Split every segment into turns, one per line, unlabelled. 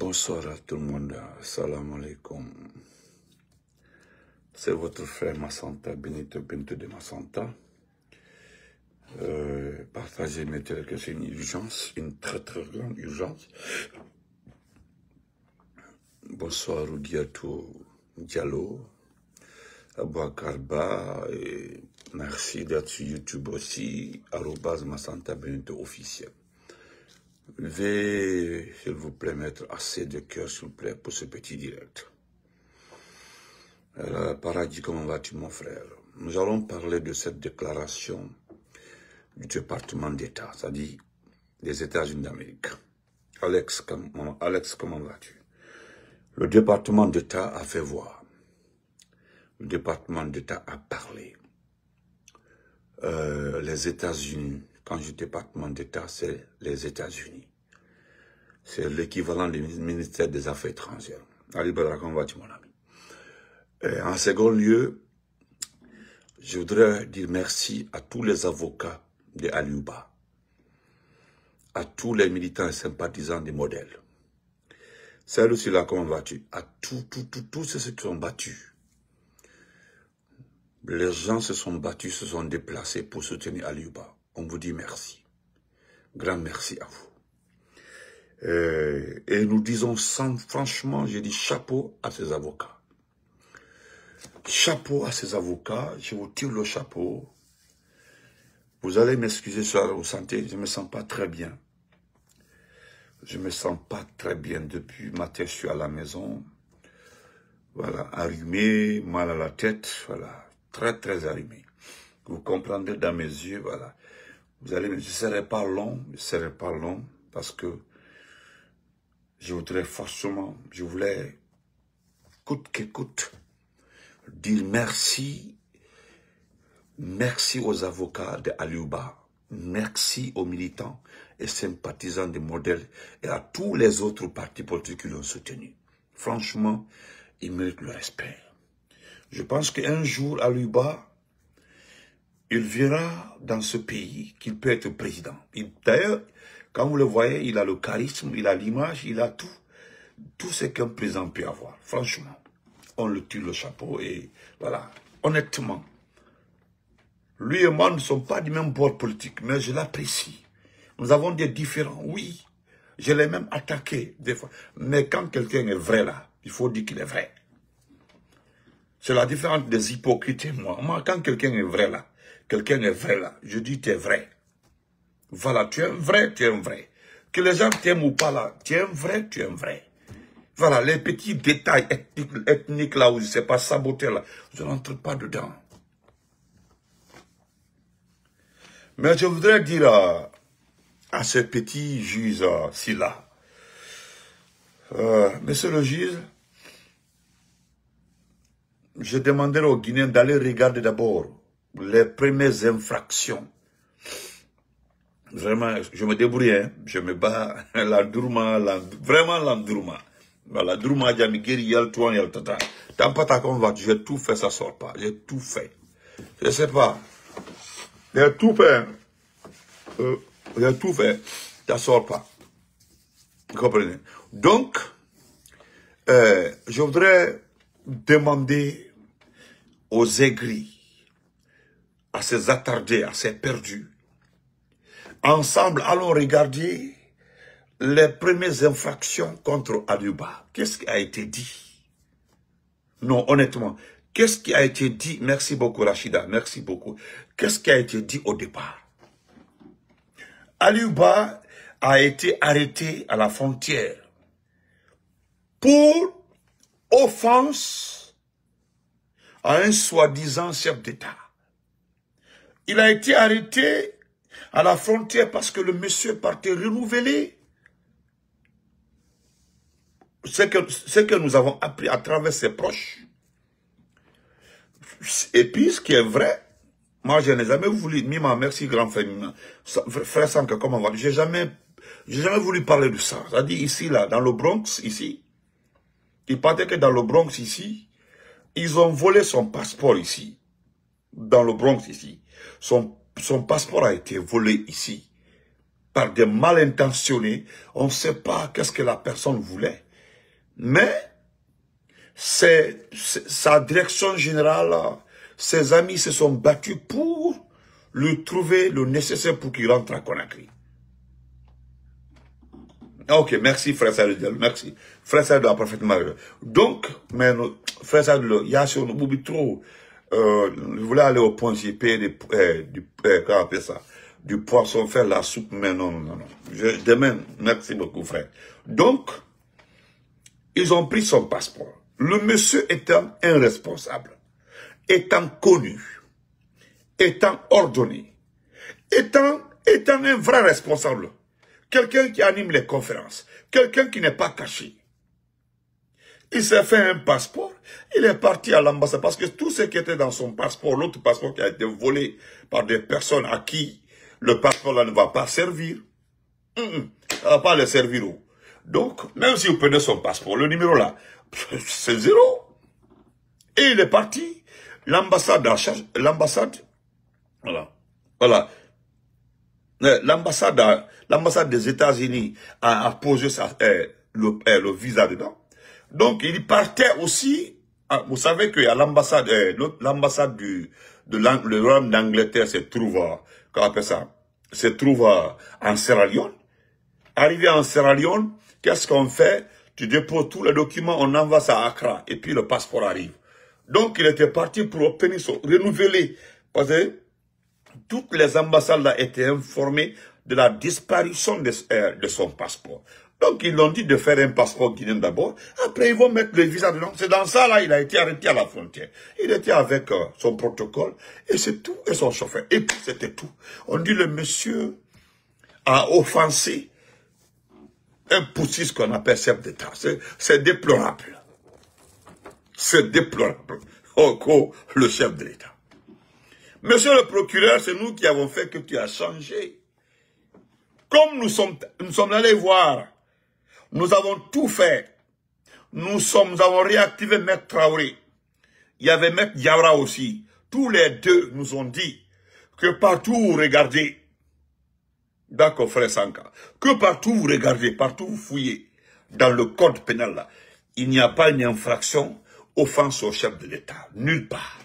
Bonsoir à tout le monde. Salam alaikum. C'est votre frère Massanta, Benito Bento de Massanta. Partagez mes télés que c'est une urgence, une très grande urgence. Bonsoir Oudiatou Diallo, Abouakarba, et merci d'être sur YouTube aussi, @Massanta Benito officiel. Veuillez, s'il vous plaît, mettre assez de cœur, s'il vous plaît, pour ce petit direct. Paradis, comment vas-tu, mon frère? Nous allons parler de cette déclaration du département d'État, c'est-à-dire des États-Unis d'Amérique. Alex, comment vas-tu? Le département d'État a fait voir. Le département d'État a parlé. Les États-Unis, quand je dis département d'État, c'est les États-Unis. C'est l'équivalent du ministère des Affaires étrangères. Ali Badra, comment vas-tu, mon ami? En second lieu, je voudrais dire merci à tous les avocats de Aliouba, à tous les militants et sympathisants des modèles. Celle-ci là, comment vas-tu? À tous ceux qui sont battus. Les gens se sont battus, se sont déplacés pour soutenir Aliouba. On vous dit merci. Grand merci à vous. Et nous disons franchement, j'ai dit chapeau à ces avocats. Chapeau à ces avocats, je vous tire le chapeau. Vous allez m'excuser sur la santé, je ne me sens pas très bien. Je ne me sens pas très bien depuis matin, je suis à la maison. Voilà, allumé, mal à la tête, voilà, très allumé. Vous comprendrez dans mes yeux, voilà. Vous allez, je ne serai pas long, parce que je voudrais forcément, je voulais, coûte que coûte, dire merci aux avocats de Aliouba, merci aux militants et sympathisants des modèles et à tous les autres partis politiques qui l'ont soutenu. Franchement, ils méritent le respect. Je pense qu'un jour, Aliouba, il verra dans ce pays qu'il peut être président. D'ailleurs, quand vous le voyez, il a le charisme, il a l'image, il a tout ce qu'un président peut avoir. Franchement, on le tire le chapeau et voilà, honnêtement. Lui et moi ne sommes pas du même bord politique, mais je l'apprécie. Nous avons des différends, oui. Je l'ai même attaqué des fois. Mais quand quelqu'un est vrai là, il faut dire qu'il est vrai. C'est la différence des hypocrites et moi. Moi, quand quelqu'un est vrai là, je dis tu es vrai. Voilà, tu es un vrai, tu es un vrai. Que les gens t'aiment ou pas là, tu es un vrai, tu es un vrai. Voilà, les petits détails ethniques là, où je ne sais pas saboter là, je n'entre pas dedans. Mais je voudrais dire à ce petit juge-ci là, monsieur le juge, je demanderai aux Guinéens d'aller regarder d'abord les premières infractions. Vraiment, je me débrouille, hein. Je me bats, vraiment l'endourma. Voilà, Dourma, Djamigiri, Yal Touan, Yal Tata. Tant pas ta convaincre, j'ai tout fait, ça sort pas. J'ai tout fait. Je sais pas. J'ai tout fait. J'ai tout fait. Ça sort pas. Vous comprenez? Donc, je voudrais demander aux aigris, à ces attardés, à ces perdus, ensemble, allons regarder les premières infractions contre Aliouba. Qu'est-ce qui a été dit? Non, honnêtement, qu'est-ce qui a été dit? Merci beaucoup Rachida, merci beaucoup. Qu'est-ce qui a été dit au départ? Aliouba a été arrêté à la frontière pour offense à un soi-disant chef d'État. Il a été arrêté à la frontière parce que le monsieur partait renouveler ce que nous avons appris à travers ses proches. Et puis, ce qui est vrai, moi, je n'ai jamais voulu, Mima, merci grand frère, frère Sanka, comment va? J'ai jamais voulu parler de ça. C'est-à-dire ici, là, dans le Bronx, ici, il paraît que dans le Bronx, ici, ils ont volé son passeport ici. Dans le Bronx, ici. Son passeport a été volé ici. Par des mal intentionnés. On ne sait pas qu'est-ce que la personne voulait. Mais sa direction générale, ses amis se sont battus pour lui trouver le nécessaire pour qu'il rentre à Conakry. Ok, merci frère Sadio, merci. Frère Sadio a parfaitement raison. Donc, mais frère Sadio, il y a sur nous trop. Je voulais aller au point, j'ai payé comment on appelle ça, du poisson, faire la soupe, mais non. Demain, merci beaucoup frère. Donc, ils ont pris son passeport. Le monsieur étant irresponsable, étant connu, étant ordonné, étant un vrai responsable, quelqu'un qui anime les conférences, quelqu'un qui n'est pas caché. Il s'est fait un passeport, il est parti à l'ambassade parce que tout ce qui était dans son passeport, l'autre passeport qui a été volé par des personnes à qui le passeport là ne va pas servir, ça ne va pas le servir. Donc, même si vous prenez son passeport, le numéro là, c'est 0. Et il est parti. L'ambassade en charge, l'ambassade, voilà. L'ambassade des États-Unis a posé le visa dedans. Donc, il partait aussi, vous savez qu'il y a l'ambassade, l'ambassade le royaume d'Angleterre se trouve, comment on appelle ça, se trouve en Sierra Leone. Arrivé en Sierra Leone, qu'est-ce qu'on fait? Tu déposes tous les documents, on envoie ça à Accra, et puis le passeport arrive. Donc, il était parti pour obtenir son renouvelé. Parce que toutes les ambassades là étaient informées de la disparition de son passeport. Donc, ils l'ont dit de faire un passeport guinéen d'abord. Après, ils vont mettre le visa dedans. C'est dans ça, là, il a été arrêté à la frontière. Il était avec son protocole, et c'est tout, et son chauffeur. Et puis, c'était tout. On dit le monsieur a offensé un putschiste qu'on appelle chef d'État. C'est déplorable. C'est déplorable. Oh, le chef de l'État. Monsieur le procureur, c'est nous qui avons fait que tu as changé. Comme nous sommes allés voir, nous avons tout fait. Nous avons réactivé Maître Traoré. Il y avait Maître Diawara aussi. Tous les deux nous ont dit que partout où vous regardez, d'accord frère Sanka, que partout vous regardez, partout vous fouillez, dans le code pénal là, il n'y a pas une infraction offense au chef de l'État. Nulle part.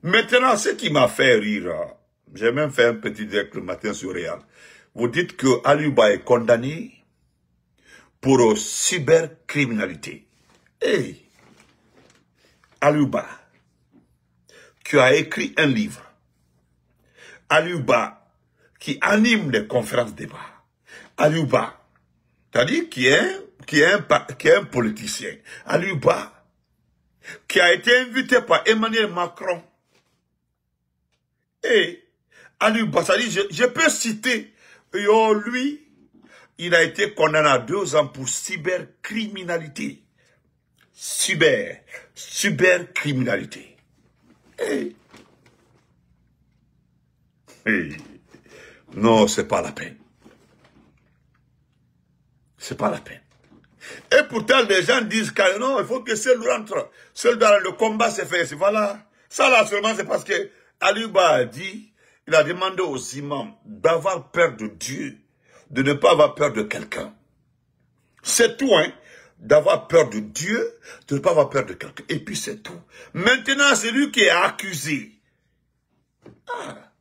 Maintenant, ce qui m'a fait rire, j'ai même fait un petit direct le matin sur Réal. Vous dites que Aliouba est condamné pour cybercriminalité. Hey, Aliouba, qui a écrit un livre. Aliouba, qui anime des conférences débat. Aliouba, c'est-à-dire qui est un politicien. Aliouba, qui a été invité par Emmanuel Macron. Et Aliouba, c'est-à-dire, je peux citer, lui, il a été condamné à 2 ans pour cybercriminalité. Cybercriminalité. Non, c'est pas la peine. C'est pas la peine. Et pourtant, les gens disent que non, il faut que seul rentre. Seul dans le combat se fait. Voilà. Ça là seulement, c'est parce que Aliouba a dit, il a demandé aux imams d'avoir peur de Dieu, de ne pas avoir peur de quelqu'un. C'est tout, hein. D'avoir peur de Dieu, de ne pas avoir peur de quelqu'un. Et puis c'est tout. Maintenant, c'est lui qui est accusé. Ah.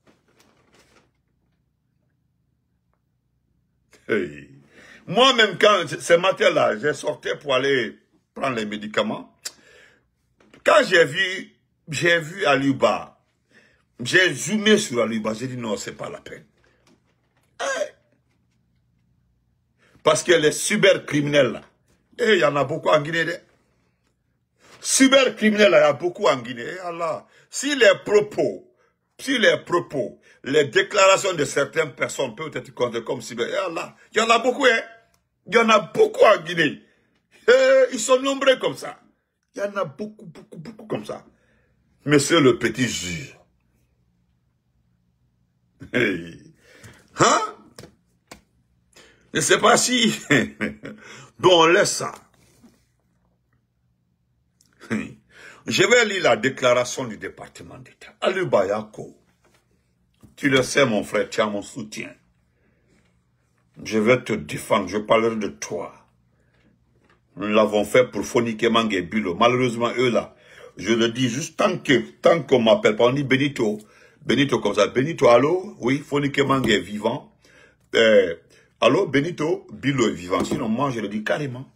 Hey. Moi-même, quand ce matin-là, j'ai sorti pour aller prendre les médicaments, quand j'ai vu Aliouba, j'ai zoomé sur Aliouba, j'ai dit non, c'est pas la peine. Hey. Parce que les cybercriminels là, et il y en a beaucoup en Guinée. Cybercriminels là, il y a beaucoup en Guinée. Et Allah, si les propos, les déclarations de certaines personnes peuvent être considérées comme cyber, et Allah, il y en a beaucoup, hein. Il y en a beaucoup en Guinée. Et ils sont nombreux comme ça. Il y en a beaucoup comme ça. Monsieur le petit juge. Hey. Hein? Je ne sais pas si... Bon, on laisse ça. Je vais lire la déclaration du département d'État. Aliouba Yako, tu le sais mon frère, tu as mon soutien. Je vais te défendre, je parlerai de toi. Nous l'avons fait pour Fonike Mange et Bilo. Malheureusement, eux là, je le dis juste tant qu'on m'appelle pas, on dit Benito. Benito comme ça. Benito, allô? Oui, Fonike Mange est vivant. Allô, Benito, Bilo est vivant. Sinon, moi, je le dis carrément.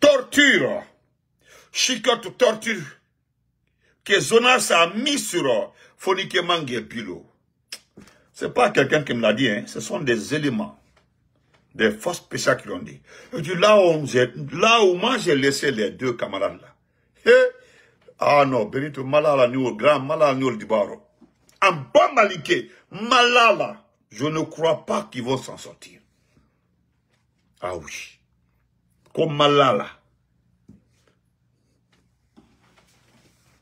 Torture. Chicote torture. Que Zonas a mis sur Fonike Mange et Bilo. C'est pas quelqu'un qui me l'a dit, hein. Ce sont des éléments. Des forces spéciales qui l'ont dit. Je dis, là où moi j'ai laissé les deux camarades là. Ah non, Benito, Malala, nous, grand Malala, nous, Dibaro. En bon maliké, Malala, je ne crois pas qu'ils vont s'en sortir. Ah oui. Comme Malala.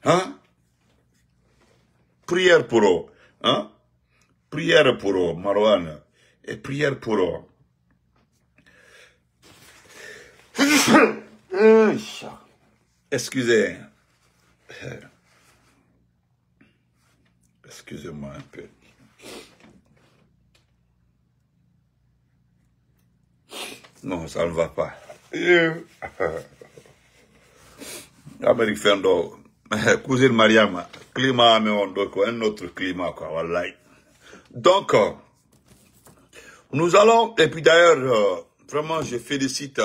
Hein? Prière pour eux. Hein? Prière pour eux, Marouane. Et prière pour eux. Excusez. Excusez-moi un peu. Non, ça ne va pas. Amérique Fendo, cousine Mariama, climat, mais on doit quoi, un autre climat, quoi, wallahi. Donc, nous allons, et puis d'ailleurs, vraiment, je félicite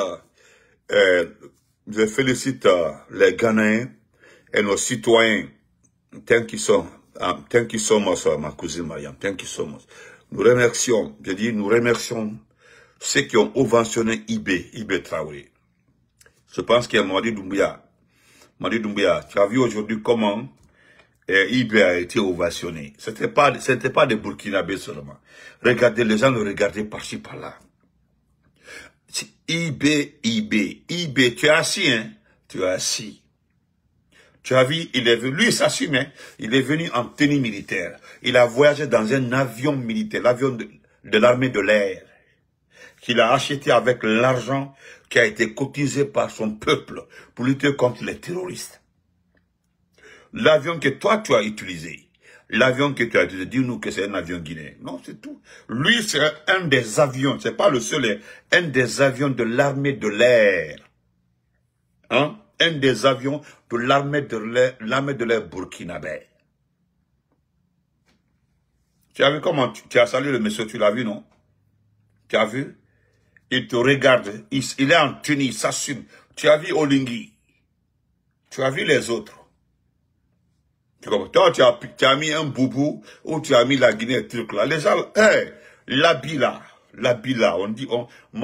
les Ghanéens et nos citoyens, tant qu'ils sont, ma cousine Mariam, tant qu'ils sont. Nous remercions, je dis, nous remercions ceux qui ont ovationné Ibé Traoré. Je pense qu'il y a Madi Doumbouya. Madi Doumbouya, tu as vu aujourd'hui comment Ibé a été ovationné. C'était pas des Burkinabés seulement. Regardez, les gens le regardaient par-ci, par-là. Ibé, tu es assis, hein? Tu es assis. Tu as vu, il est venu, lui s'assume, hein? Il est venu en tenue militaire. Il a voyagé dans un avion militaire, l'avion de l'armée de l'air, qu'il a acheté avec l'argent qui a été cotisé par son peuple pour lutter contre les terroristes. L'avion que toi, tu as utilisé. L'avion que tu as utilisé, dis-nous que c'est un avion guinéen. Non, c'est tout. Lui, c'est un des avions, c'est pas le seul, un des avions de l'armée de l'air. Hein? Un des avions de l'armée de l'air burkinabé. Tu as vu comment tu as salué le monsieur, tu l'as vu, non? Tu as vu? Il te regarde, il est en tenue, il s'assume. Tu as vu Olingui? Tu as vu les autres? Toi, tu as mis un boubou ou tu as mis la Guinée truc là. Les gens, l'habit là, on dit,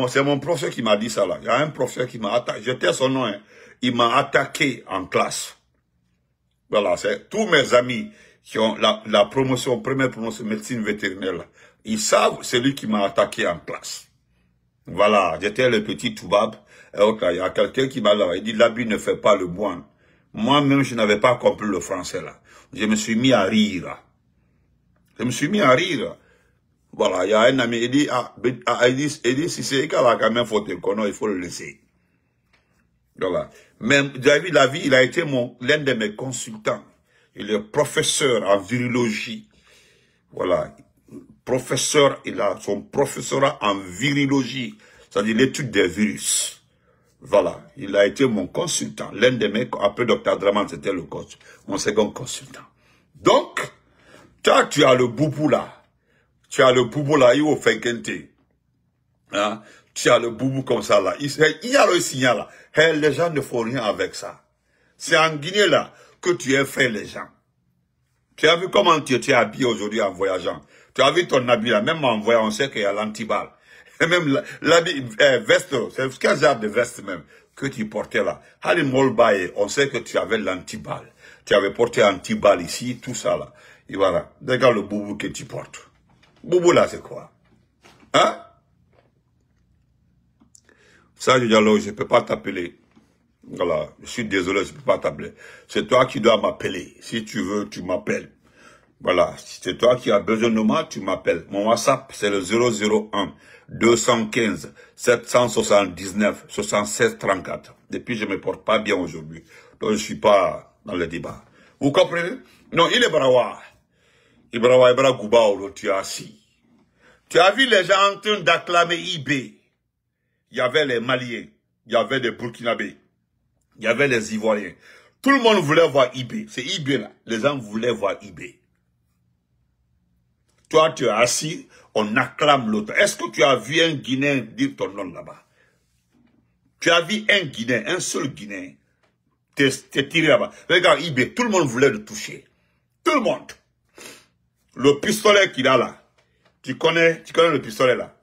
c'est mon professeur qui m'a dit ça là. Il y a un professeur qui m'a attaqué, j'étais son nom, hein. Il m'a attaqué en classe. Voilà, c'est tous mes amis qui ont la première promotion médecine vétérinaire là. Ils savent, c'est lui qui m'a attaqué en classe. Voilà, j'étais le petit Toubab. Et il y a quelqu'un qui m'a là, il dit, l'habit ne fait pas le moine. Moi-même, je n'avais pas compris le français là. Je me suis mis à rire. Voilà, il y a un ami, il dit, si c'est qu'il a quand même faute de connaître, il faut le laisser. Voilà. Mais, David Lavie, il a été l'un de mes consultants. Il est professeur en virologie. Voilà. Professeur, il a son professorat en virologie. C'est-à-dire l'étude des virus. Voilà, il a été mon consultant. L'un de mes, après Dr Draman, c'était mon second consultant. Donc, toi, tu as le boubou là. Tu as le boubou là, il au Fenkente. Hein? Tu as le boubou comme ça là. Il y a le signal là. Hey, les gens ne font rien avec ça. C'est en Guinée là que tu as fait les gens. Tu as vu comment tu es habillé aujourd'hui en voyageant. Tu as vu ton habit là, même en voyageant, on sait qu'il y a l'antiballe. Et même l'habit, veste, c'est quel genre de veste même que tu portais là. Halim Molbaye, on sait que tu avais l'antiballe. Tu avais porté antiballe ici, tout ça là. Et voilà, regarde le boubou que tu portes. Boubou là, c'est quoi? Hein? Ça, je ne peux pas t'appeler. Voilà, je suis désolé, je ne peux pas t'appeler. C'est toi qui dois m'appeler. Si tu veux, tu m'appelles. Voilà, c'est toi qui as besoin de moi, tu m'appelles. Mon WhatsApp, c'est le 001 215 779 76 34. Depuis, je ne me porte pas bien aujourd'hui. Donc, je ne suis pas dans le débat. Vous comprenez? Non, il est brawa. Il est brawa, il est brawa, Gouba, tu es assis. Tu as vu les gens en train d'acclamer IB. Il y avait les Maliens. il y avait des Burkinabés, il y avait les Ivoiriens. Tout le monde voulait voir IB. C'est IB là. Les gens voulaient voir IB. Toi, tu es assis, on acclame l'autre. Est-ce que tu as vu un Guinéen dire ton nom là-bas? Tu as vu un Guinéen, un seul Guinéen, t'es tiré là-bas. Regarde IB, tout le monde voulait le toucher. Tout le monde. Le pistolet qu'il a là, tu connais le pistolet là.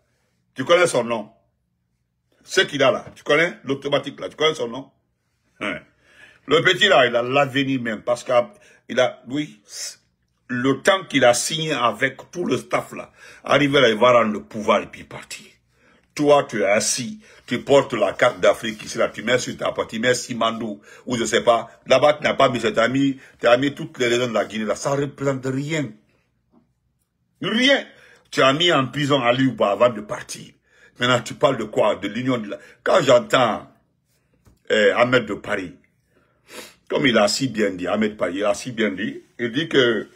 Tu connais son nom. Ce qu'il a là, tu connais l'automatique là, tu connais son nom. Hein. Le petit là, il a l'avenir même, parce qu'il a, oui, le temps qu'il a signé avec tout le staff là, arrivé là, il va rendre le pouvoir et puis partir. Toi, tu es assis, tu portes la carte d'Afrique ici là, tu mets sur ta porte, tu mets Simandou, ou je sais pas, là-bas tu n'as pas mis cet ami, tu as mis toutes les régions de la Guinée là, ça ne représente rien. Rien. Tu as mis en prison à Liouba avant de partir. Maintenant, tu parles de quoi? De l'union de la... Quand j'entends Ahmed de Paris, comme il a si bien dit, Ahmed Paris, il a si bien dit, il dit que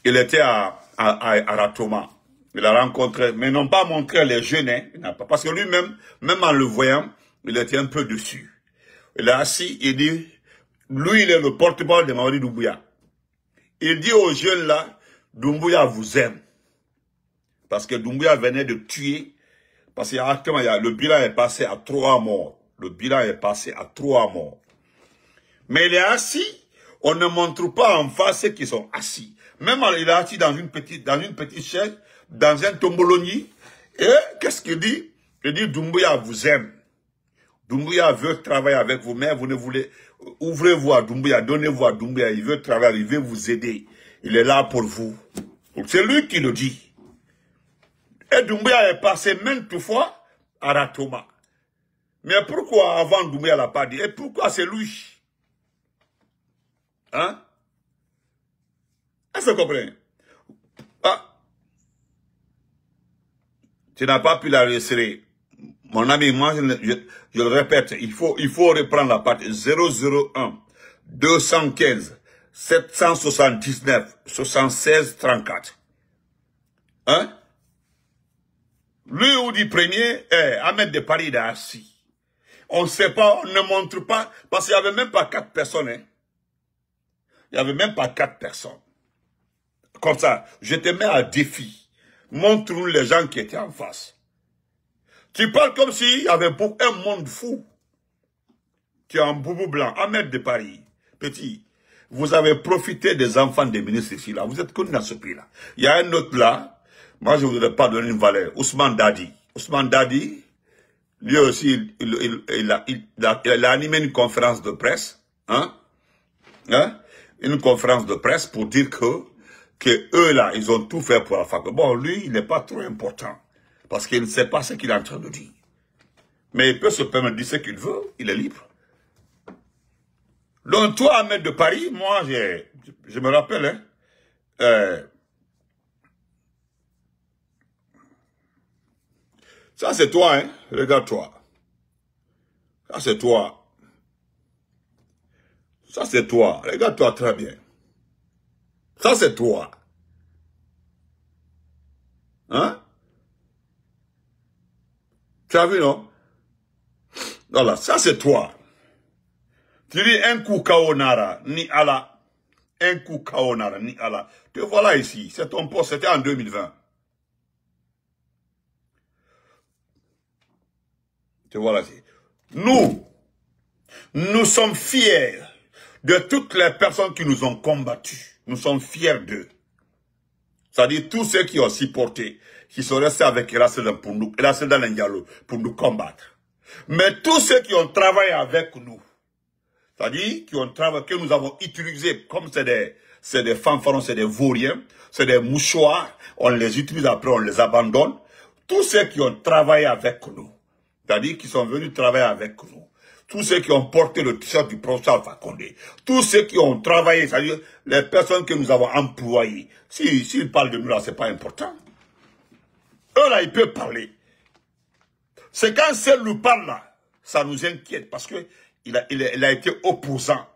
il était à Ratoma. Il a rencontré, mais n'ont pas montré les jeunes, hein, parce que lui-même, même en le voyant, il était un peu dessus. Il est assis, il dit, lui, il est le porte-parole de Mamadi Doumbouya. Il dit aux jeunes là, Doumbouya vous aime. Parce que Doumbouya venait de tuer, parce qu'il y a le bilan est passé à 3 morts. Le bilan est passé à 3 morts. Mais il est assis, on ne montre pas en face ceux qui sont assis. Même il est assis dans une petite chaise, dans un tomboloni. Et qu'est-ce qu'il dit? Il dit Doumbouya vous aime. Doumbouya veut travailler avec vous, mais vous ne voulez... Ouvrez-vous à Doumbouya, donnez-vous à Doumbouya, il veut travailler, il veut vous aider. Il est là pour vous. C'est lui qui le dit. Et Doumbouya est passé maintes fois à Ratoma. Mais pourquoi avant Doumbouya l'a pas dit? Et pourquoi c'est lui? Hein? Est-ce que vous comprenez? Ah. Tu n'as pas pu la resserrer. Mon ami, moi, je le répète, il faut reprendre la partie 001 215 779 76 34. Hein? Lui ou dit premier, Ahmed de Paris est assis. On ne sait pas, on ne montre pas, parce qu'il n'y avait même pas 4 personnes. Hein? Il n'y avait même pas 4 personnes. Comme ça, je te mets à défi. Montre-nous les gens qui étaient en face. Tu parles comme s'il y avait un monde fou. Tu es un boubou blanc, Ahmed de Paris. Petit, vous avez profité des enfants des ministres ici, là. Vous êtes connus dans ce pays-là. Il y a un autre là, moi je ne voudrais pas donner une valeur, Ousmane Dadi. Ousmane Dadi, lui aussi, il a animé une conférence de presse, hein? Une conférence de presse pour dire que eux là, ils ont tout fait pour la fac. Bon, lui, il n'est pas trop important. Parce qu'il ne sait pas ce qu'il est en train de dire. Mais il peut se permettre de dire ce qu'il veut, il est libre. Donc toi, Ahmed de Paris, moi, je me rappelle, hein, ça c'est toi, hein, regarde-toi. Ça c'est toi. Ça c'est toi, regarde-toi très bien. Ça c'est toi. Hein? Tu as vu, non? Voilà, ça c'est toi. Tu dis un coup kaonara, ni Allah. Un coup kaonara, ni Allah. Te voilà ici, c'est ton poste, c'était en 2020. Te voilà ici. Nous sommes fiers de toutes les personnes qui nous ont combattus. Nous sommes fiers d'eux. C'est-à-dire tous ceux qui ont supporté, qui sont restés avec Rassedan Ndiallo pour nous combattre. Mais tous ceux qui ont travaillé avec nous, c'est-à-dire qui ont travaillé, que nous avons utilisés comme c'est des fanfarons, c'est des vauriens, c'est des mouchoirs, on les utilise après, on les abandonne. Tous ceux qui ont travaillé avec nous, c'est-à-dire qui sont venus travailler avec nous, tous ceux qui ont porté le t-shirt du professeur Alpha Condé, tous ceux qui ont travaillé, c'est-à-dire les personnes que nous avons employées, s'ils parlent de nous là, c'est pas important. Eux là, ils peuvent parler. C'est quand celle nous parle là, ça nous inquiète parce que il a été opposant.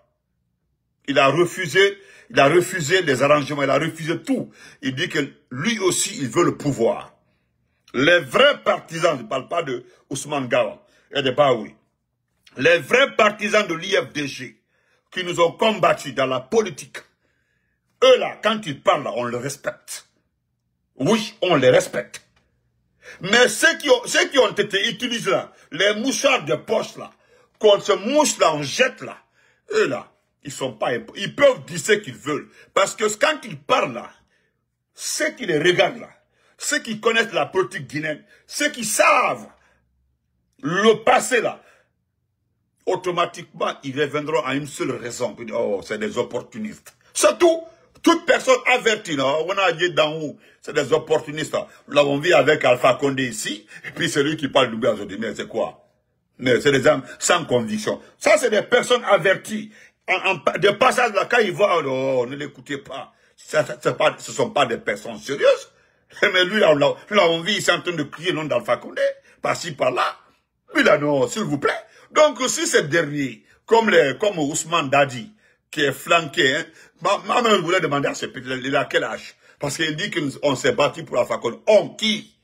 Il a refusé les arrangements, il a refusé tout. Il dit que lui aussi, il veut le pouvoir. Les vrais partisans, je ne parle pas de Ousmane Gawa, et des Baoui. Les vrais partisans de l'IFDG qui nous ont combattus dans la politique, eux là, quand ils parlent, là, on les respecte. Oui, on les respecte. Mais ceux qui ont été utilisés là, les mouchards de poche là, qu'on se mouche là, on jette là, eux là, ils peuvent dire ce qu'ils veulent. Parce que quand ils parlent là, ceux qui les regardent là, ceux qui connaissent la politique guinéenne, ceux qui savent le passé là, automatiquement, ils reviendront à une seule raison. Oh, c'est des opportunistes. Surtout, toute personne avertie, là, on a dit d'en haut, c'est des opportunistes. Nous l'avons vu avec Alpha Condé ici, et puis celui qui parle d'Oubé aujourd'hui, mais c'est quoi? Mais c'est des hommes sans conviction. Ça, c'est des personnes averties. De passage là, quand ils voient, oh, ne l'écoutez pas. Ce ne sont pas des personnes sérieuses. Mais lui, là, nous l'avons vu, il est en train de crier le nom d'Alpha Condé, par-ci, par-là. Lui, là, non, s'il vous plaît. Donc, si ces derniers, comme Ousmane Dadi, qui est flanqué, hein, ma mère voulait demander à ce petit, il a quel âge? Parce qu'il dit qu'on s'est battu pour Alpha Condé. On qui?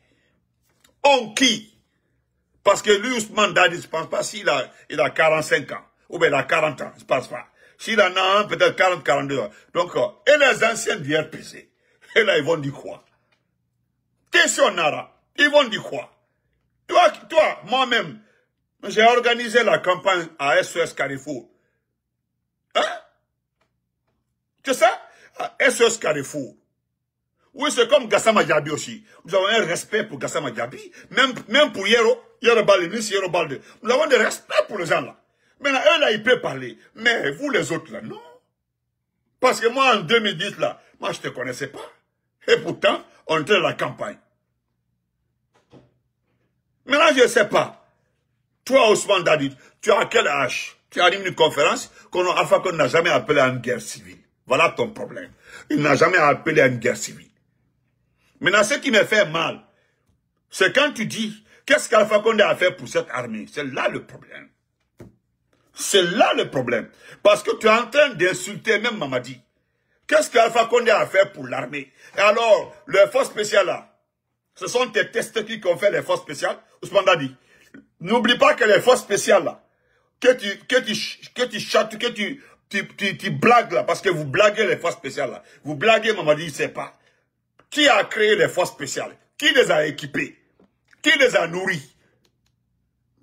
Parce que lui, Ousmane Dadi, je ne pense pas s'il il a 45 ans, ou bien il a 40 ans, je ne pense pas. S'il en a un, peut-être 40, 42 ans. Donc, et les anciens du RPC, et là, ils vont dire quoi? Question Nara, ils vont dire quoi? Toi, moi-même, j'ai organisé la campagne à SOS Carrefour. Hein? C'est ça? À SOS Carrefour. Oui, c'est comme Gassama Diaby aussi. Nous avons un respect pour Gassama Diaby. Même pour Yero Balde, Miss Yero Balde. Nous avons des respect pour les gens là. Maintenant, eux là, ils peuvent parler. Mais vous les autres là, non. Parce que moi, en 2010 là, moi, je ne te connaissais pas. Et pourtant, on était dans la campagne. Maintenant, je ne sais pas. Toi, Ousmane Dadi, tu as quel âge? Tu animes une conférence Alpha Condé n'a jamais appelé à une guerre civile. Voilà ton problème. Il n'a jamais appelé à une guerre civile. Maintenant, ce qui me fait mal, c'est quand tu dis, qu'est-ce qu'Alpha Condé a fait pour cette armée? C'est là le problème. C'est là le problème. Parce que tu es en train d'insulter même Mamadi. Qu'est-ce qu'Alpha Condé a fait pour l'armée? Et alors, les forces spéciales là, ce sont tes tests qui ont fait les forces spéciales? Ousmane Dadi, n'oublie pas que les forces spéciales là, que tu blagues là, parce que vous blaguez les forces spéciales là. Vous blaguez Mamadi, il ne sait pas. Qui a créé les forces spéciales? Qui les a équipées? Qui les a nourries?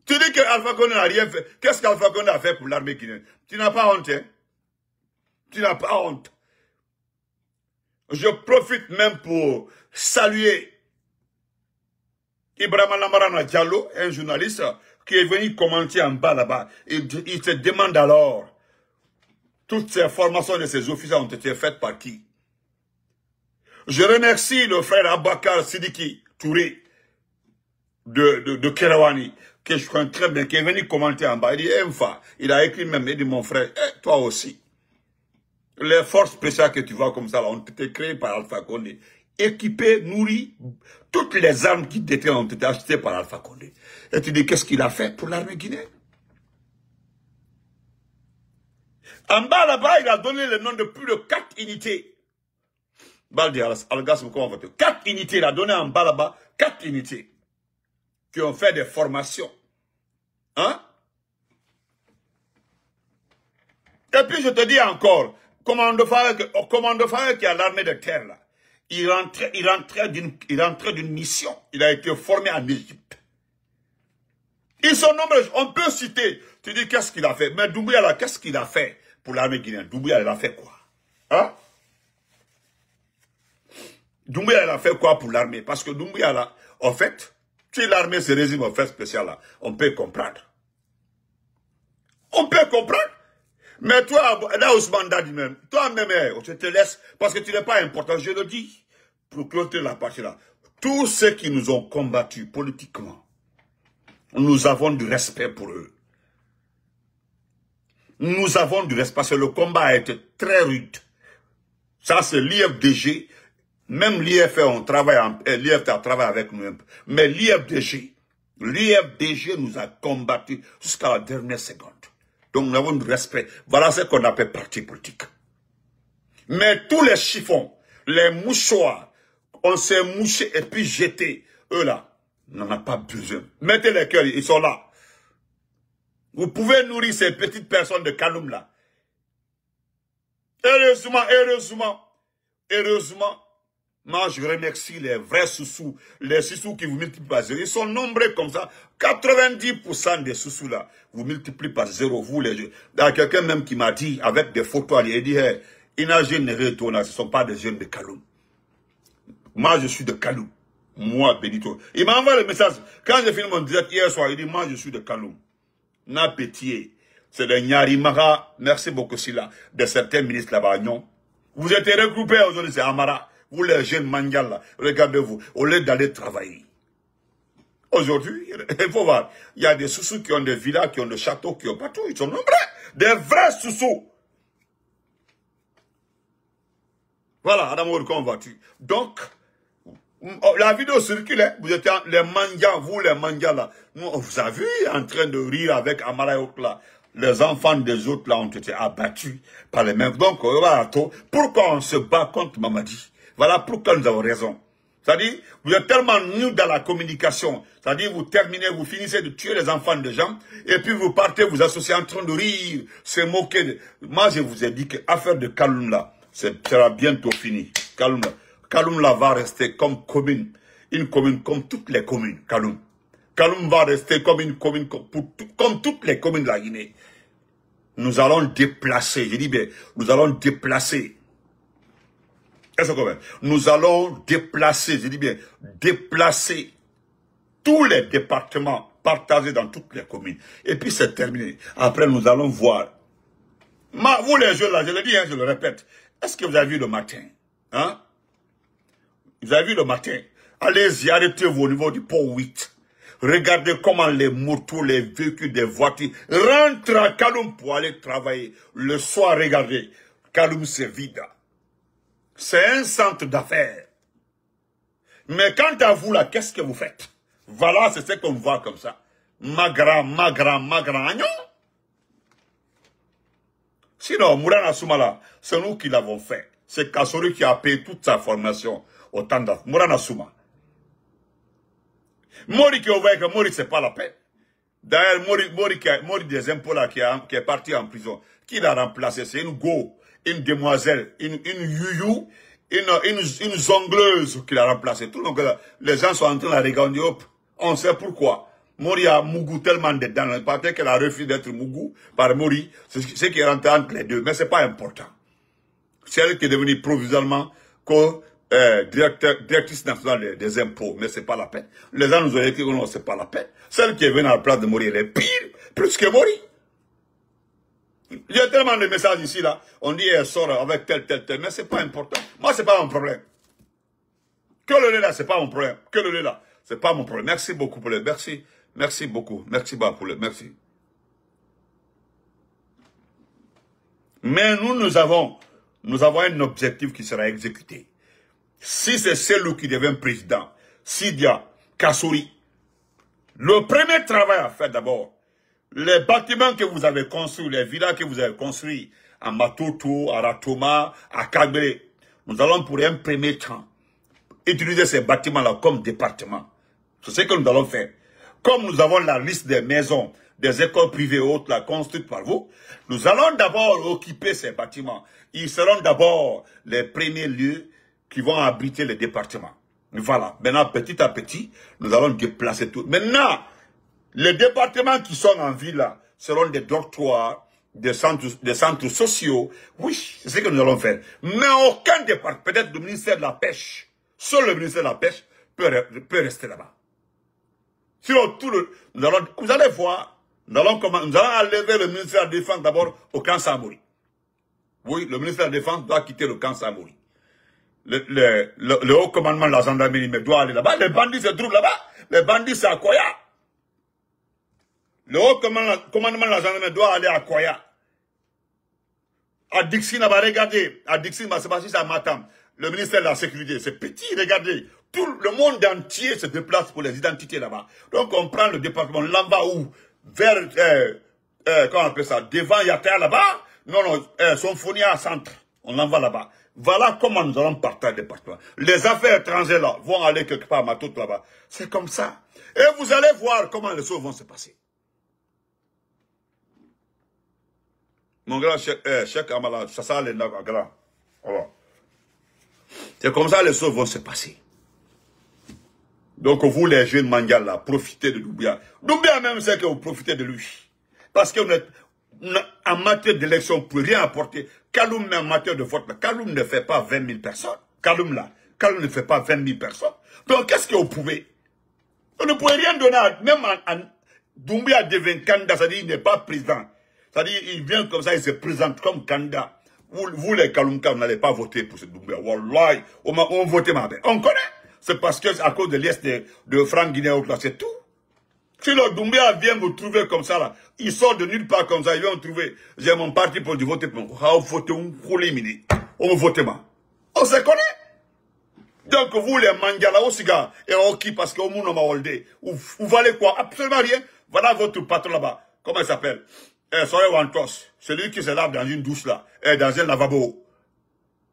Tu dis que Alpha Condé n'a rien fait. Qu'est-ce qu'Alpha Condé a fait pour l'armée guinéenne? Tu n'as pas honte, hein? Tu n'as pas honte. Je profite même pour saluer Ibrahima Lamarana Diallo, un journaliste qui est venu commenter en bas là-bas. Il se demande alors, toutes ces formations de ces officiers ont été faites par qui? Je remercie le frère Abakar Sidiki Touré de Kerawani, que je crois très bien, qui est venu commenter en bas. Il dit, il a écrit même, il dit, mon frère, toi aussi. Les forces spéciales que tu vois comme ça, là, ont été créées par Alpha Condé. Équipées, nourries, toutes les armes qui détiennent ont été achetées par Alpha Condé. Et tu dis, qu'est-ce qu'il a fait pour l'armée guinéenne? En bas, là-bas, il a donné le nom de plus de 4 unités. Baldi, Al-Gassou, comment on va dire? 4 unités, il a donné en bas, là-bas, 4 unités qui ont fait des formations. Hein? Et puis, je te dis encore, commando Faye qui a l'armée de terre, là, il rentrait d'une mission. Il a été formé en Égypte. Ils sont nombreux. On peut citer. Tu dis, qu'est-ce qu'il a fait? Mais Doumbouya, là, qu'est-ce qu'il a fait pour l'armée guinéenne? Doumbouya, il a fait quoi? Hein? Doumbouya, il a fait quoi pour l'armée? Parce que Doumbouya, là, en fait, si l'armée se résume aux forces spéciales, là, on peut comprendre. On peut comprendre. Mais toi, là, Ousmane Dadi même, toi-même, je te laisse, parce que tu n'es pas important, je le dis, pour clôturer la partie là. Tous ceux qui nous ont combattus politiquement, nous avons du respect pour eux. Nous avons du respect, parce que le combat a été très rude. Ça, c'est l'IFDG. Même l'IFR, l'IFR travaille avec nous un peu. Mais l'IFDG nous a combattus jusqu'à la dernière seconde. Donc nous avons du respect. Voilà ce qu'on appelle parti politique. Mais tous les chiffons, les mouchoirs, on s'est mouché et puis jeté. Eux là, on n'en a pas besoin. Mettez les cœurs, ils sont là. Vous pouvez nourrir ces petites personnes de Kaloum là. Heureusement, moi je remercie les vrais sous-sous, les sous-sous qui vous multiplient par 0. Ils sont nombreux comme ça. 90% des sous-sous là, vous multipliez par 0. Vous les jeunes. Il y a quelqu'un même qui m'a dit, avec des photos, il a dit, hey, il n'a jeune ce ne sont pas des jeunes de Kaloum. Moi je suis de Kaloum. Moi, Benito. Il m'a envoyé le message. Quand j'ai fini mon direct hier soir, il dit, moi je suis de Kaloum. N'a pétié. C'est de Nyarimara, merci beaucoup Silla, de certains ministres là-bas, non. Vous êtes regroupés aujourd'hui, c'est Amara. Vous les jeunes mangas là, regardez-vous, au lieu d'aller travailler. Aujourd'hui, il faut voir, il y a des sous-sous qui ont des villas, qui ont des châteaux, qui ont partout, ils sont nombreux. Des vrais sous-sous. Voilà, Adam Orkon va-tu. Donc, la vidéo circule, vous êtes les mangas, vous les mangas là. Nous, on vous a vu en train de rire avec Amara et autres là. Les enfants des autres là ont été abattus par les mêmes. Donc, pourquoi on se bat contre Mamadi? Voilà pourquoi nous avons raison. C'est-à-dire, vous êtes tellement nus dans la communication. C'est-à-dire, vous terminez, vous finissez de tuer les enfants des gens, et puis vous partez, vous associez en train de rire, se moquer. Moi, je vous ai dit que l'affaire de Kaloum là, sera bientôt fini. Kaloum là va rester comme commune. Une commune comme toutes les communes, Kaloum. Kaloum va rester comme une commune, comme toutes les communes de la Guinée. Nous allons déplacer, je dis bien, nous allons déplacer. Est-ce que nous allons déplacer, je dis bien, déplacer tous les départements partagés dans toutes les communes. Et puis c'est terminé. Après, nous allons voir. Vous les jeunes là, je le dis, hein, je le répète. Est-ce que vous avez vu le matin? Hein? Vous avez vu le matin? Allez-y, arrêtez-vous au niveau du pont 8. Regardez comment les motos, les véhicules, des voitures rentrent à Kaloum pour aller travailler. Le soir, regardez, Kaloum c'est vide. C'est un centre d'affaires. Mais quant à vous là, qu'est-ce que vous faites? Voilà, c'est ce qu'on voit comme ça. Magra, agnon. Sinon, Mourana Soumala, c'est nous qui l'avons fait. C'est Kassori qui a payé toute sa formation au temps d'Af. Mourana Souma. Mori qui ouvert que Mori, c'est pas la peine. D'ailleurs, Mori des impôts là qui est parti en prison. Qui l'a remplacé? C'est une go, une demoiselle, une youyou, une zongleuse qui l'a remplacé. Tout le monde, les gens sont en train de la regarder, hop. On sait pourquoi. Mori a Mougou tellement dedans. Peut-être qu'elle a refusé d'être Mougou par Mori. C'est ce qui est rentré entre les deux. Mais c'est pas important. C'est elle qui est devenue provisoirement directrice nationale des impôts. Mais c'est pas la peine. Les gens nous ont dit que non, c'est pas la peine. Celle qui est venue à la place de Mori, elle est pire, plus que Mori. Il y a tellement de messages ici, là. On dit elle sort avec tel. Mais c'est pas important. Moi, c'est pas mon problème. Que le lait là, c'est pas mon problème. Que le lait là, c'est pas mon problème. Merci beaucoup pour le. Merci beaucoup. Merci beaucoup. Merci. Mais nous avons un objectif qui sera exécuté. Si c'est celui qui devient président, Sidia, Kassouri, le premier travail à faire d'abord, les bâtiments que vous avez construits, les villas que vous avez construits, à Matoto, à Ratoma, à Kagbe, nous allons pour un premier temps utiliser ces bâtiments-là comme département. C'est ce que nous allons faire. Comme nous avons la liste des maisons, des écoles privées autres là, construites par vous, nous allons d'abord occuper ces bâtiments. Ils seront d'abord les premiers lieux qui vont abriter les départements. Voilà. Maintenant, petit à petit, nous allons déplacer tout. Maintenant, les départements qui sont en ville là, seront des dortoirs, des centres sociaux. Oui, c'est ce que nous allons faire. Mais aucun département, peut-être le ministère de la Pêche, seul le ministère de la Pêche peut rester là-bas. Sinon, vous allez voir, nous allons enlever le ministère de la Défense d'abord au camp Samori. Oui, le ministère de la Défense doit quitter le camp Samori. Le haut commandement de la gendarmerie doit aller là-bas. Les bandits se trouvent là-bas. Les bandits, c'est à Koya. Le haut commandement de la gendarmerie doit aller à Koya. À Dixie, là-bas, regardez. À Dixie, c'est pas si à Matam. Le ministère de la Sécurité, c'est petit, regardez. Tout le monde entier se déplace pour les identités là-bas. Donc, on prend le département, on l'envoie où? Vers, comment on appelle ça? Devant Yata là-bas? Non, Sonfonia à centre. On l'envoie là-bas. Voilà comment nous allons partir le département. Les affaires étrangères là vont aller quelque part à Matoto là-bas. C'est comme ça. Et vous allez voir comment les choses vont se passer. Mon grand Cheikh Amala, ça les grand. Voilà. C'est comme ça les choses vont se passer. Donc vous les jeunes mondiales là, profitez de Doumbouya. Doumbouya même sait que vous profitez de lui. Parce que en matière d'élection, vous ne pouvez rien apporter. Kaloum, en matière de vote, Kaloum ne fait pas 20 000 personnes. Kaloum ne fait pas 20 000 personnes. Donc qu'est-ce que vous pouvez? Vous ne pouvez rien donner, même Doumbouya devient candidat, c'est-à-dire il n'est pas président. C'est-à-dire il vient comme ça, il se présente comme candidat. Vous les Kaloumka, vous n'allez pas voter pour ce Doumbouya. Wallahi, on vote ma belle. On connaît. C'est parce que à cause de l'Est de Franck Guinée, c'est tout. Si le Doumbouya vient vous trouver comme ça, là, il sort de nulle part comme ça, il vient vous trouver, j'ai mon parti pour du voter pour moi. On vote, on vote ma. On se connaît. Donc vous les Mandjala aussi, gars, et Oki, parce que au monde m'a holdé. Vous valez quoi? Absolument rien. Voilà votre patron là-bas. Comment il s'appelle? Soye Wantos. Celui qui se lave dans une douche là, dans un lavabo.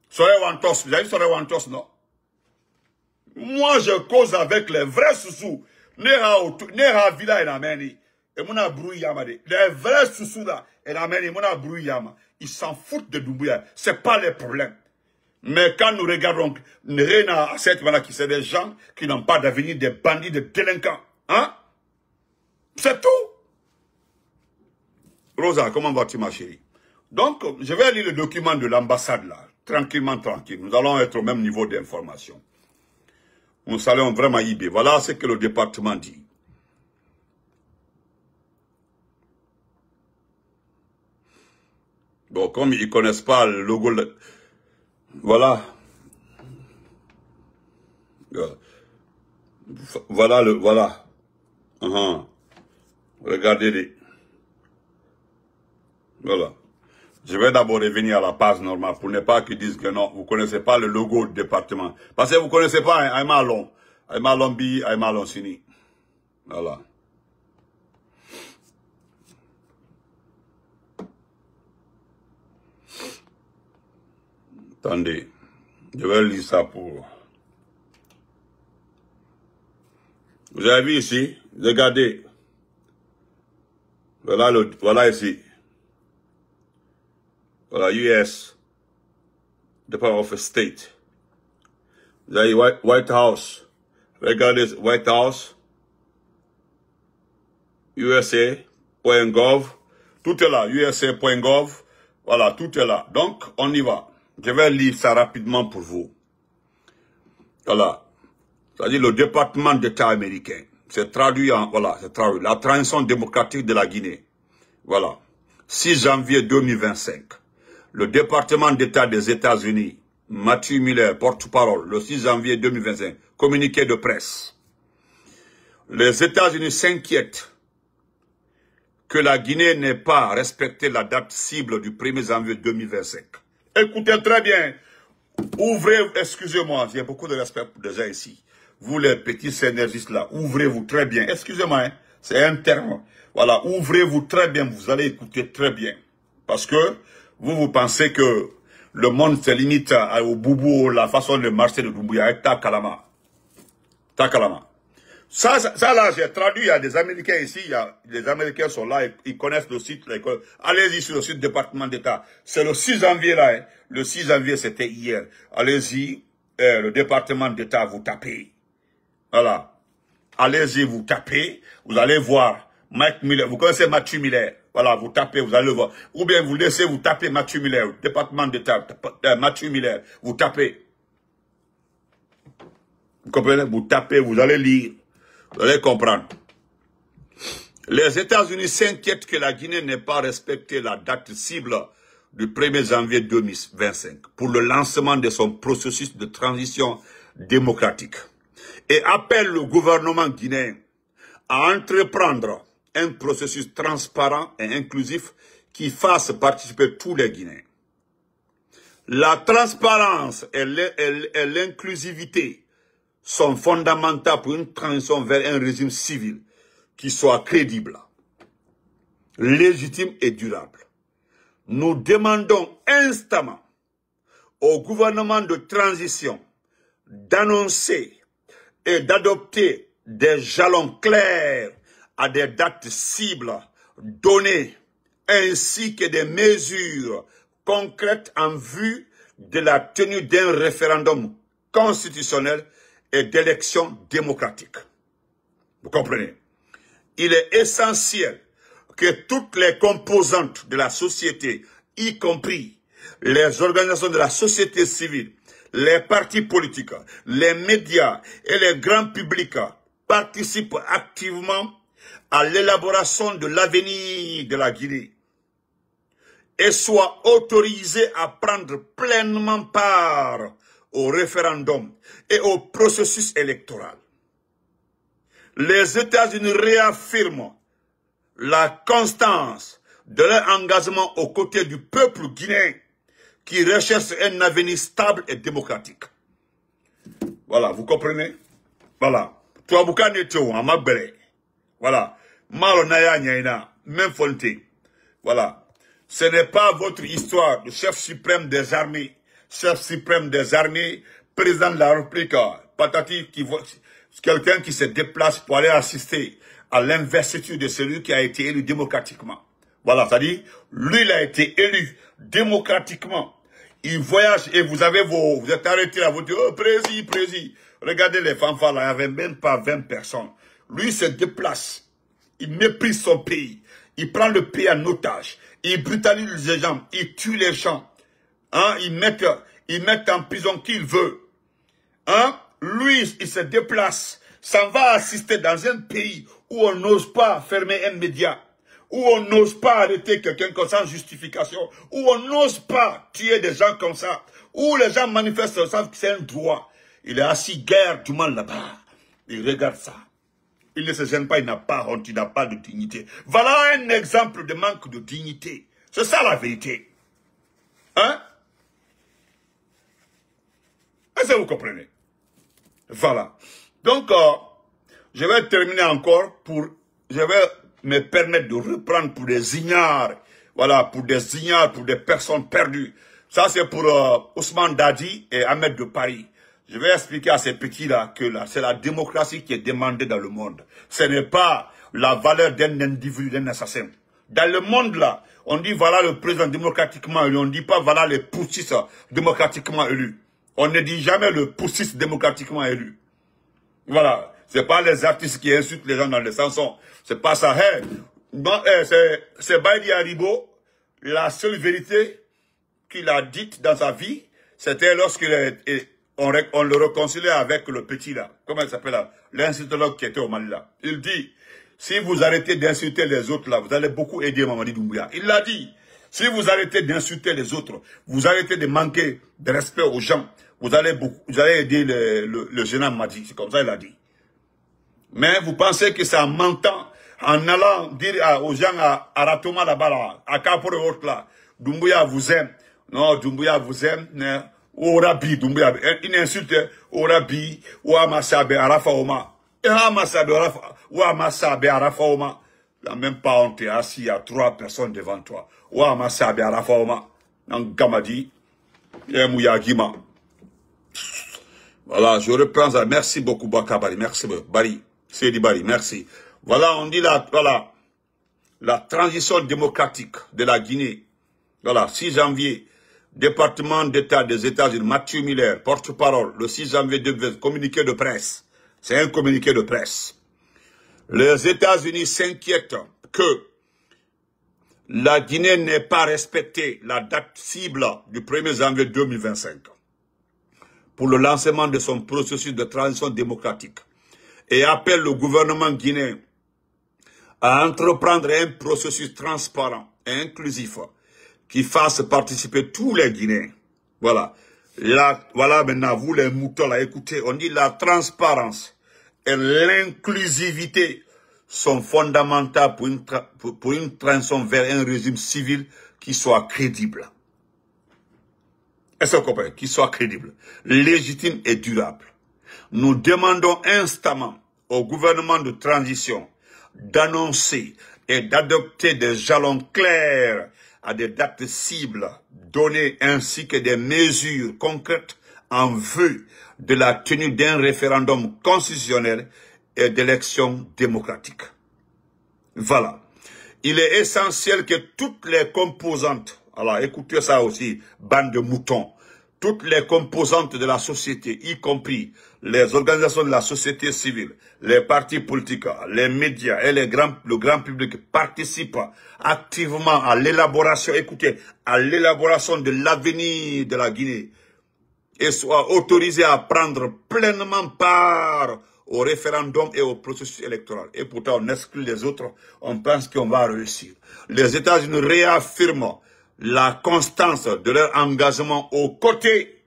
Soye Wantos. Vous avez dit Soye Wantos, non? Moi, je cause avec les vrais sous-sous. Neha Villa et Nameni. Et mon abrouyama. Les vrais sous-sous là, et Nameni, mon abrouyama. Ils s'en foutent de Doumbouya. C'est pas les problèmes. Mais quand nous regardons Rena à cette voilà qui c'est des gens qui n'ont pas d'avenir, des bandits, des délinquants. Hein? C'est tout. Rosa, comment vas-tu ma chérie? Donc, je vais lire le document de l'ambassade là. Tranquillement, tranquille. Nous allons être au même niveau d'information. Nous allons vraiment IB. Voilà ce que le département dit. Bon, comme ils ne connaissent pas le logo... Voilà. Voilà le... Voilà. Regardez les... Voilà. Je vais d'abord revenir à la page normale pour ne pas qu'ils disent que non, vous ne connaissez pas le logo du département. Parce que vous ne connaissez pas Aïma Long. Aïma Lombi, Aïma Lonsini. Voilà. Attendez. Je vais lire ça pour... Vous avez vu ici? Regardez. Voilà ici. Voilà, US. Department of State. Vous avez White House. Regardez, White House. USA.gov. Tout est là. USA.gov. Voilà, tout est là. Donc, on y va. Je vais lire ça rapidement pour vous. Voilà. C'est-à-dire le département d'État américain. C'est traduit en, voilà, c'est traduit. La transition démocratique de la Guinée. Voilà. 6 janvier 2025. Le département d'État des États-Unis. Matthew Miller, porte-parole, le 6 janvier 2025. Communiqué de presse. Les États-Unis s'inquiètent que la Guinée n'ait pas respecté la date cible du 1er janvier 2025. Écoutez très bien. Ouvrez, excusez-moi, j'ai beaucoup de respect pour les gens ici. Vous les petits synergistes là, ouvrez-vous très bien. Excusez-moi, hein, c'est un terme. Voilà, ouvrez-vous très bien, vous allez écouter très bien. Parce que vous pensez que le monde se limite au boubou, la façon de marcher de Doumbouya, Takalama. Takalama. Ça là, j'ai traduit, il y a des Américains ici, les Américains sont là, ils connaissent le site. Allez-y sur le site département d'État. C'est le 6 janvier là, hein. Le 6 janvier c'était hier. Allez-y, le département d'État, vous tapez. Voilà. Allez-y, vous tapez, vous allez voir Mike Miller. Vous connaissez Matthew Miller. Voilà, vous tapez, vous allez le voir. Ou bien vous laissez, vous tapez Matthew Miller, département d'État, Matthew Miller, vous tapez. Vous comprenez? Vous tapez, vous allez lire. Vous allez comprendre. Les États-Unis s'inquiètent que la Guinée n'ait pas respecté la date cible du 1er janvier 2025 pour le lancement de son processus de transition démocratique et appellent le gouvernement guinéen à entreprendre un processus transparent et inclusif qui fasse participer tous les Guinéens. La transparence et l'inclusivité sont fondamentales pour une transition vers un régime civil qui soit crédible, légitime et durable. Nous demandons instamment au gouvernement de transition d'annoncer et d'adopter des jalons clairs à des dates cibles données ainsi que des mesures concrètes en vue de la tenue d'un référendum constitutionnel et d'élections démocratiques. Vous comprenez? Il est essentiel que toutes les composantes de la société, y compris les organisations de la société civile, les partis politiques, les médias et les grands publics participent activement à l'élaboration de l'avenir de la Guinée et soient autorisés à prendre pleinement part au référendum et au processus électoral. Les États-Unis réaffirment la constance de leur engagement aux côtés du peuple guinéen qui recherche un avenir stable et démocratique. Voilà, vous comprenez? Voilà. Toi, voilà. Même Fonte. Voilà. Ce n'est pas votre histoire de chef suprême des armées, président de la République, patati, quelqu'un qui se déplace pour aller assister à l'investiture de celui qui a été élu démocratiquement. Voilà, c'est-à-dire, lui, il a été élu démocratiquement. Il voyage et vous êtes arrêté à vous dire, oh, président. Regardez les fanfares là, il n'y avait même pas 20 personnes. Lui se déplace, il méprise son pays, il prend le pays en otage, il brutalise les gens, il tue les gens, hein, il met en prison qui il veut. Hein? Lui, il se déplace, s'en va assister dans un pays où on n'ose pas fermer un média, où on n'ose pas arrêter quelqu'un comme ça sans justification, où on n'ose pas tuer des gens comme ça, où les gens manifestent, savent que c'est un droit. Il est assis guerre du mal là-bas. Il regarde ça. Il ne se gêne pas, il n'a pas honte, il n'a pas de dignité. Voilà un exemple de manque de dignité. C'est ça la vérité. Hein? Est-ce que vous comprenez? Voilà. Donc, je vais terminer encore je vais me permettre de reprendre pour des ignares. Voilà, pour des personnes perdues. Ça, c'est pour Ousmane Dadi et Ahmed de Paris. Je vais expliquer à ces petits-là que là, c'est la démocratie qui est demandée dans le monde. Ce n'est pas la valeur d'un individu, d'un assassin. Dans le monde là, on dit voilà le président démocratiquement élu, on ne dit pas voilà les putschistes démocratiquement élus. On ne dit jamais le putschiste démocratiquement élu. Voilà, c'est pas les artistes qui insultent les gens dans les chansons. C'est pas ça. Hey, c'est Baïdi Haribo, la seule vérité qu'il a dite dans sa vie, c'était on le réconciliait avec le petit là. Comment il s'appelle là? L'insultologue qui était au Mali là. Il dit, si vous arrêtez d'insulter les autres là, vous allez beaucoup aider Mamadi Doumbouya. Il l'a dit. Si vous arrêtez d'insulter les autres, vous arrêtez de manquer de respect aux gens, vous allez aider le jeune Mamadi. C'est comme ça il a dit. Mais vous pensez que c'est en mentant, en allant dire aux gens à Ratoma là-bas là, à Kapore autres là, Doumbouya vous aime. Non, Doumbouya vous aime. Orabi, Doumbouya, une insulte, Orabi, ou Amasabe, Arafaoma. Et Amasabe, ou Amasabe, Arafaoma. La même pas honte, assis à 3 personnes devant toi. Ou Amasabe, Arafaoma. Dans Gamadi, et Mouyagima. Voilà, je reprends ça. Merci beaucoup, Bakabari. Merci, Bari. Seydi Bari, merci. Voilà, on dit voilà, la transition démocratique de la Guinée. Voilà, 6 janvier. Département d'État des États-Unis, Matthew Miller, porte-parole, le 6 janvier 2020, communiqué de presse. C'est un communiqué de presse. Les États-Unis s'inquiètent que la Guinée n'ait pas respecté la date cible du 1er janvier 2025 pour le lancement de son processus de transition démocratique et appelle le gouvernement guinéen à entreprendre un processus transparent et inclusif qui fasse participer tous les Guinéens. Voilà. Voilà maintenant, vous les moutons là, écoutez, on dit la transparence et l'inclusivité sont fondamentales pour une transition vers un régime civil qui soit crédible. Est-ce que vous comprenez? Qui soit crédible, légitime et durable. Nous demandons instamment au gouvernement de transition d'annoncer et d'adopter des jalons clairs à des dates cibles données ainsi que des mesures concrètes en vue de la tenue d'un référendum constitutionnel et d'élections démocratiques. Voilà. Il est essentiel que toutes les composantes, alors écoutez ça aussi, bande de moutons, toutes les composantes de la société, y compris les organisations de la société civile, les partis politiques, les médias et le grand public participent activement à l'élaboration, écoutez, à l'élaboration de l'avenir de la Guinée et soient autorisés à prendre pleinement part au référendum et au processus électoral. Et pourtant, on exclut les autres, on pense qu'on va réussir. Les États-Unis réaffirment la constance de leur engagement aux côtés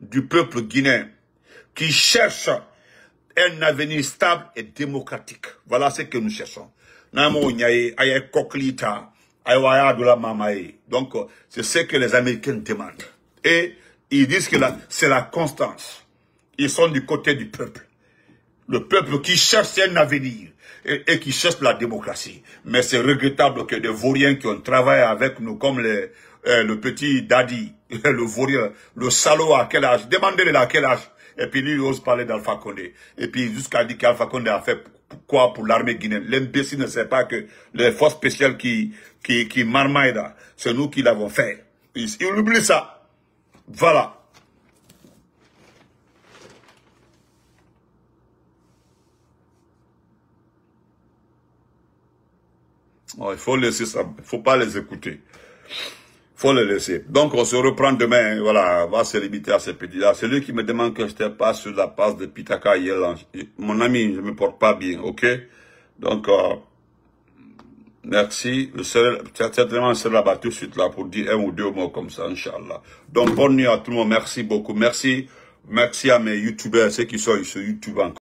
du peuple guinéen qui cherche un avenir stable et démocratique. Voilà ce que nous cherchons. Donc, c'est ce que les Américains demandent. Et ils disent que c'est la constance. Ils sont du côté du peuple. Le peuple qui cherche un avenir et qui cherche la démocratie. Mais c'est regrettable que des vauriens qui ont travaillé avec nous, comme le petit Dadi, le vaurien, le salaud à quel âge, demandez-le à quel âge. Et puis lui, il ose parler d'Alpha Condé. Et puis jusqu'à dire qu'Alpha Condé a fait quoi pour l'armée guinéenne. L'imbécile ne sait pas que les forces spéciales qui marmaillent là, c'est nous qui l'avons fait. Il oublie ça. Voilà. Il faut laisser ça. Il ne faut pas les écouter. Il faut les laisser. Donc, on se reprend demain. Voilà, on va se limiter à ces petits-là. C'est lui qui me demande que je n'étais pas sur la passe de Pitaka hier. Mon ami, je ne me porte pas bien, ok? Donc, merci. Certainement, c'est là-bas tout de suite là pour dire un ou deux mots comme ça, Inch'Allah. Donc, bonne nuit à tout le monde. Merci beaucoup. Merci à mes youtubeurs, ceux qui sont sur YouTube encore.